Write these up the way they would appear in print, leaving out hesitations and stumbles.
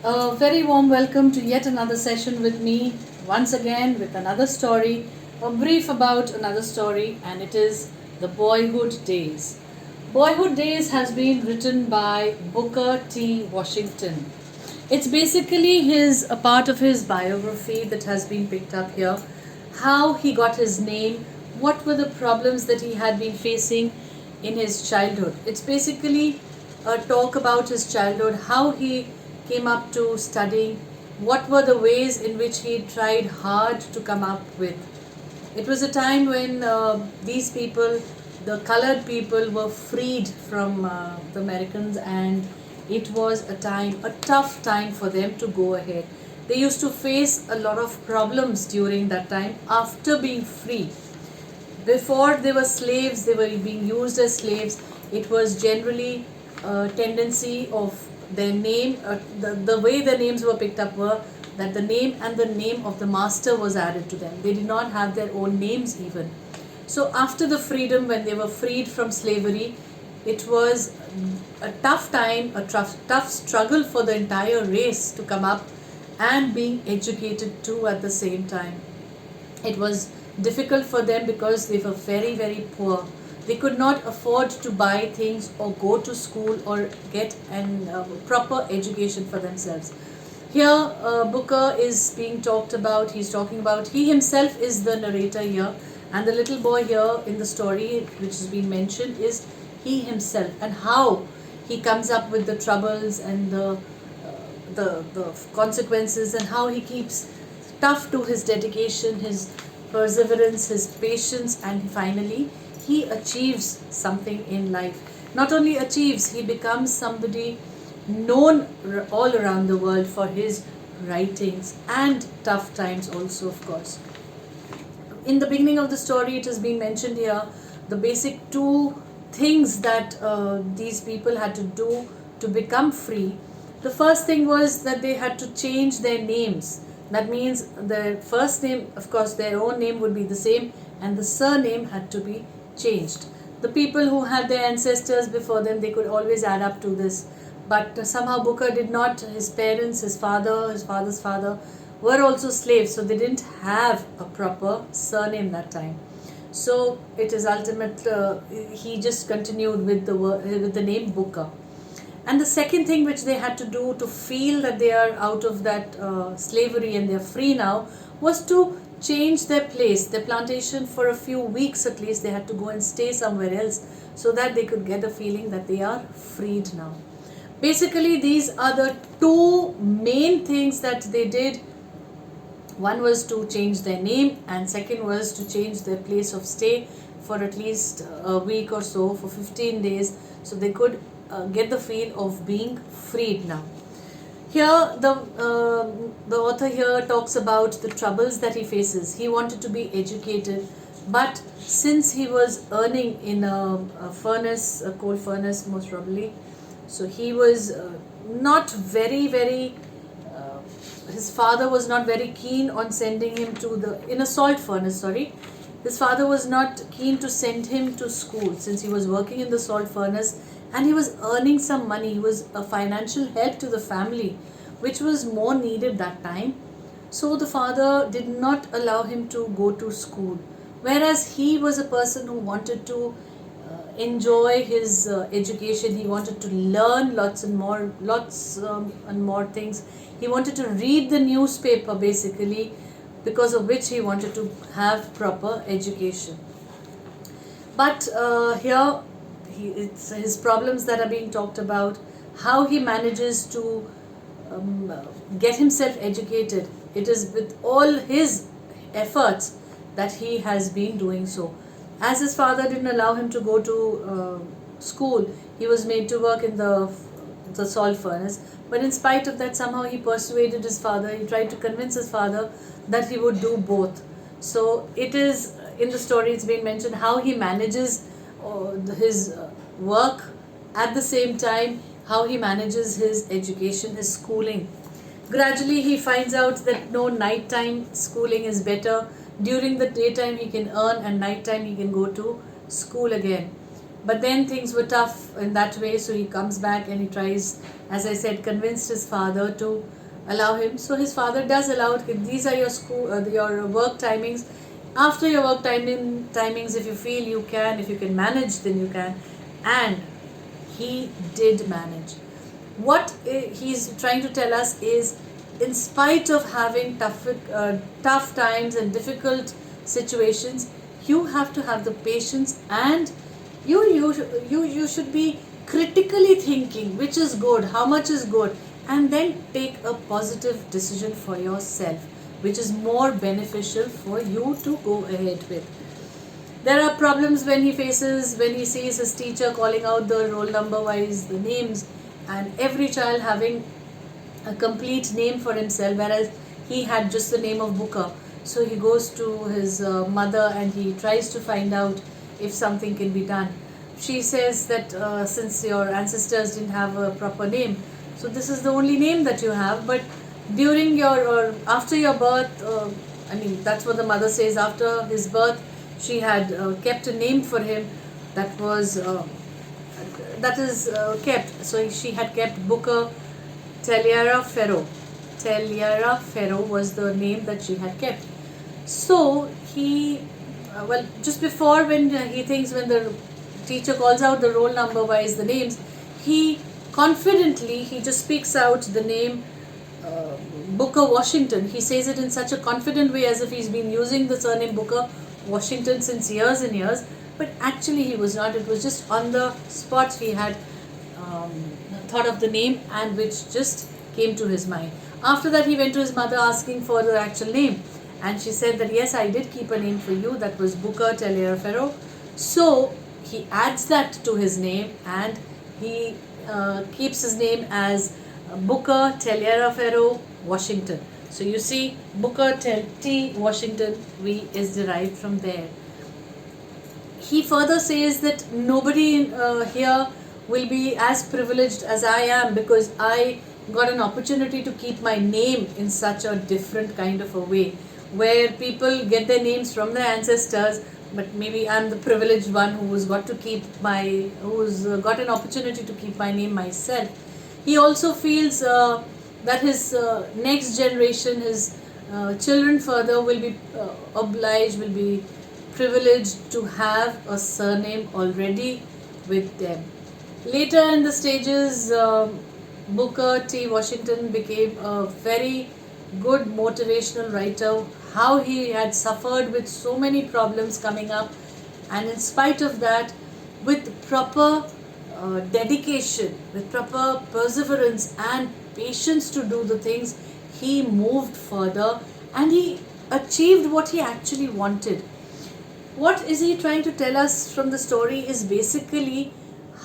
A very warm welcome to yet another session with me, once again with another story, a brief about another story, and it is The Boyhood Days. Boyhood Days has been written by Booker T. Washington. It's basically a part of his biography that has been picked up here, how he got his name, what were the problems that he had been facing in his childhood. It's basically a talk about his childhood, how he came up to studying, what were the ways in which he tried hard to come up with. It was a time when these people, the colored people, were freed from the Americans, and it was a tough time for them to go ahead. They used to face a lot of problems during that time after being free. Before they were slaves, they were being used as slaves. It was generally a tendency of their name, the way their names were picked up were that the name and the name of the master was added to them. They did not have their own names even. So after the freedom, when they were freed from slavery, it was a tough time, a tough struggle for the entire race to come up and being educated too at the same time. It was difficult for them because they were very, very poor. They could not afford to buy things or go to school or get a proper education for themselves. Here, Booker is being talked about, he himself is the narrator here, and the little boy here in the story, which is being mentioned, is he himself, and how he comes up with the troubles and the consequences, and how he keeps tough to his dedication, his perseverance, his patience, and finally he achieves something in life. Not only achieves, he becomes somebody known all around the world for his writings and tough times also, of course. In the beginning of the story, it has been mentioned here, the basic two things that these people had to do to become free. The first thing was that they had to change their names. That means their first name, of course, their own name would be the same, and the surname had to be changed. The people who had their ancestors before them, they could always add up to this. But somehow Booker did not. His parents, his father's father, were also slaves, so they didn't have a proper surname that time. So it is ultimate. He just continued with the name Booker. And the second thing which they had to do to feel that they are out of that slavery and they are free now was to change their place, their plantation, for a few weeks at least. They had to go and stay somewhere else so that they could get a feeling that they are freed now. Basically, these are the two main things that they did. One was to change their name, and second was to change their place of stay for at least a week or so, for 15 days, so they could get the feel of being freed now. Here, the author here talks about the troubles that he faces. He wanted to be educated, but since he was earning in a furnace, a coal furnace most probably, so he was not very, his father was not very keen on sending him in a salt furnace, sorry. His father was not keen to send him to school since he was working in the salt furnace and he was earning some money. He was a financial help to the family, which was more needed that time. So the father did not allow him to go to school. Whereas he was a person who wanted to enjoy his education. He wanted to learn lots and more things. He wanted to read the newspaper basically, because of which he wanted to have proper education. But here, it's his problems that are being talked about, how he manages to get himself educated. It is with all his efforts that he has been doing so. As his father didn't allow him to go to school, he was made to work in the salt furnace. But in spite of that, somehow he persuaded his father, he tried to convince his father that he would do both. So it is, in the story it's been mentioned how he manages his work at the same time, how he manages his education, his schooling. Gradually he finds out that no, nighttime schooling is better. During the daytime he can earn, and nighttime he can go to school again. But then things were tough in that way, so he comes back and he tries, as I said, convinced his father to allow him. So his father does allow it. These are your your work timings. After your work timings, if you feel you can, if you can manage, then you can. And he did manage. What he's trying to tell us is, in spite of having tough times and difficult situations, you have to have the patience, and you should be critically thinking which is good, how much is good, and then take a positive decision for yourself, which is more beneficial for you to go ahead with. There are problems when he sees his teacher calling out the roll number wise, the names, and every child having a complete name for himself, whereas he had just the name of Booker. So he goes to his mother and he tries to find out if something can be done. She says that since your ancestors didn't have a proper name, so this is the only name that you have. But during your or after your birth, that's what the mother says. After his birth, she had kept a name for him that was kept. So she had kept Booker Taliaferro. Taliaferro was the name that she had kept. So he, just before, when he thinks, when the teacher calls out the roll number wise the names, he confidently, he just speaks out the name Booker Washington. He says it in such a confident way, as if he's been using the surname Booker Washington since years and years. But actually he was not. It was just on the spot he had thought of the name, and which just came to his mind. After that, he went to his mother asking for the actual name, and she said that yes, I did keep a name for you, that was Booker Taliaferro. So he adds that to his name, and he keeps his name as Booker Taliaferro Washington. So you see, Booker T Washington is derived from there. He further says that nobody here will be as privileged as I am, because I got an opportunity to keep my name in such a different kind of a way, where people get their names from their ancestors, but maybe I'm the privileged one who's got an opportunity to keep my name myself. He also feels that his next generation, his children further, will be will be privileged to have a surname already with them. Later in the stages, Booker T. Washington became a very good motivational writer. How he had suffered with so many problems coming up, and in spite of that, with proper dedication, with proper perseverance and patience to do the things, he moved further and he achieved what he actually wanted. What is he trying to tell us from the story is basically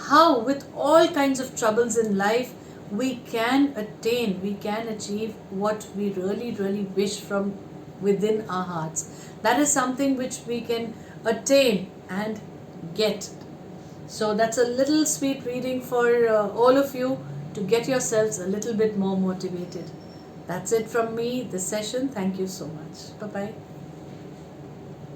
how, with all kinds of troubles in life, we can achieve what we really, really wish from within our hearts. That is something which we can attain and get. So that's a little sweet reading for all of you to get yourselves a little bit more motivated. That's it from me this session. Thank you so much. Bye-bye.